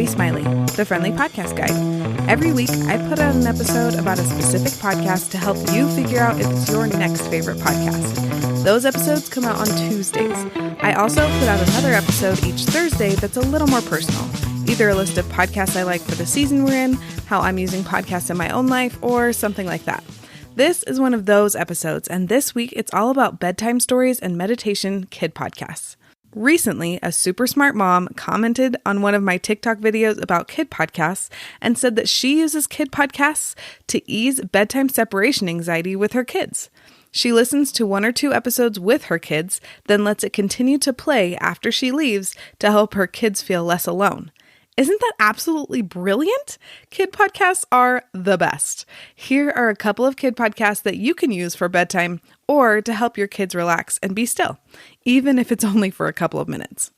Smiley, the Friendly Podcast Guide. Every week, I put out an episode about a specific podcast to help you figure out if it's your next favorite podcast. Those episodes come out on Tuesdays. I also put out another episode each Thursday that's a little more personal. Either a list of podcasts I like for the season we're in, how I'm using podcasts in my own life, or something like that. This is one of those episodes, and this week it's all about bedtime stories and meditation kid podcasts. Recently, a super smart mom commented on one of my TikTok videos about kid podcasts and said that she uses kid podcasts to ease bedtime separation anxiety with her kids. She listens to 1 or 2 episodes with her kids, then lets it continue to play after she leaves to help her kids feel less alone. Isn't that absolutely brilliant? Kid podcasts are the best. Here are a couple of kid podcasts that you can use for bedtime or to help your kids relax and be still, even if it's only for a couple of minutes.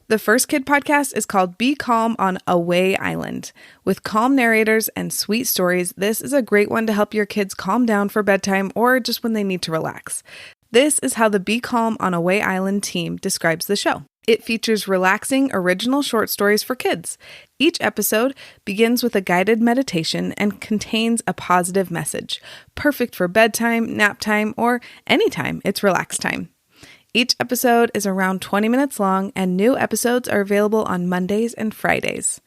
The first kid podcast is called Be Calm on Away Island. With calm narrators and sweet stories, this is a great one to help your kids calm down for bedtime or just when they need to relax. This is how the Be Calm on Away Island team describes the show. It features relaxing original short stories for kids. Each episode begins with a guided meditation and contains a positive message, perfect for bedtime, nap time, or anytime it's relax time. Each episode is around 20 minutes long, and new episodes are available on Mondays and Fridays.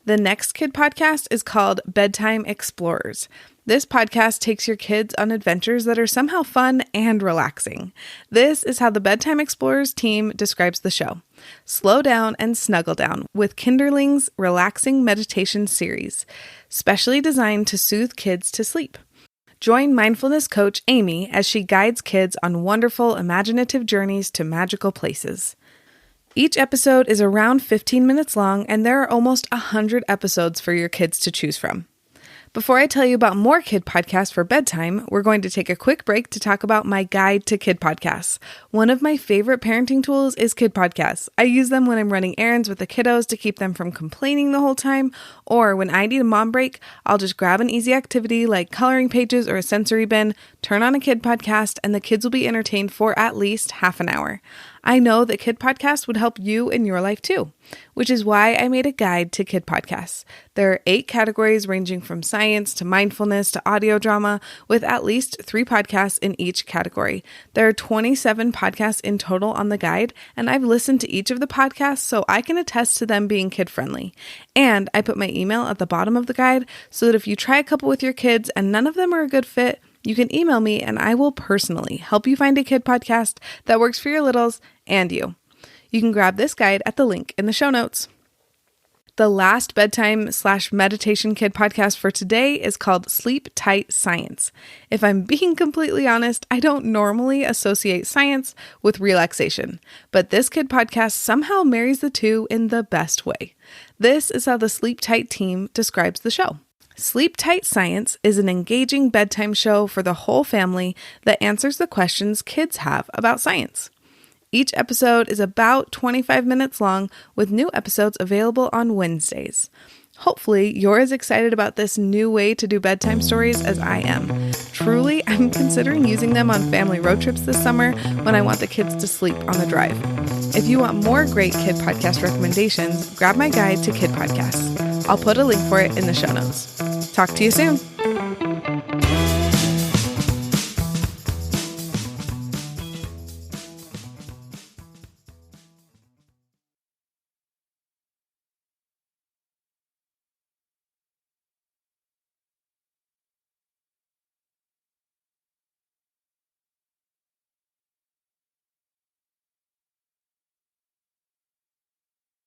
The next kid podcast is called Bedtime Explorers. This podcast takes your kids on adventures that are somehow fun and relaxing. This is how the Bedtime Explorers team describes the show. Slow down and snuggle down with Kinderling's relaxing meditation series, specially designed to soothe kids to sleep. Join mindfulness coach Amy as she guides kids on wonderful imaginative journeys to magical places. Each episode is around 15 minutes long, and there are almost 100 episodes for your kids to choose from. Before I tell you about more kid podcasts for bedtime, we're going to take a quick break to talk about my guide to kid podcasts. One of my favorite parenting tools is kid podcasts. I use them when I'm running errands with the kiddos to keep them from complaining the whole time, or when I need a mom break, I'll just grab an easy activity like coloring pages or a sensory bin, turn on a kid podcast, and the kids will be entertained for at least half an hour. I know that kid podcasts would help you in your life too, which is why I made a guide to kid podcasts. There are 8 categories ranging from science to mindfulness to audio drama, with at least 3 podcasts in each category. There are 27 podcasts in total on the guide, and I've listened to each of the podcasts so I can attest to them being kid-friendly. And I put my email at the bottom of the guide so that if you try a couple with your kids and none of them are a good fit, you can email me and I will personally help you find a kid podcast that works for your littles and you. You can grab this guide at the link in the show notes. The last bedtime/meditation kid podcast for today is called Sleep Tight Science. If I'm being completely honest, I don't normally associate science with relaxation, but this kid podcast somehow marries the two in the best way. This is how the Sleep Tight team describes the show. Sleep Tight Science is an engaging bedtime show for the whole family that answers the questions kids have about science. Each episode is about 25 minutes long, with new episodes available on Wednesdays. Hopefully, you're as excited about this new way to do bedtime stories as I am. Truly, I'm considering using them on family road trips this summer when I want the kids to sleep on the drive. If you want more great kid podcast recommendations, grab my guide to kid podcasts. I'll put a link for it in the show notes. Talk to you soon.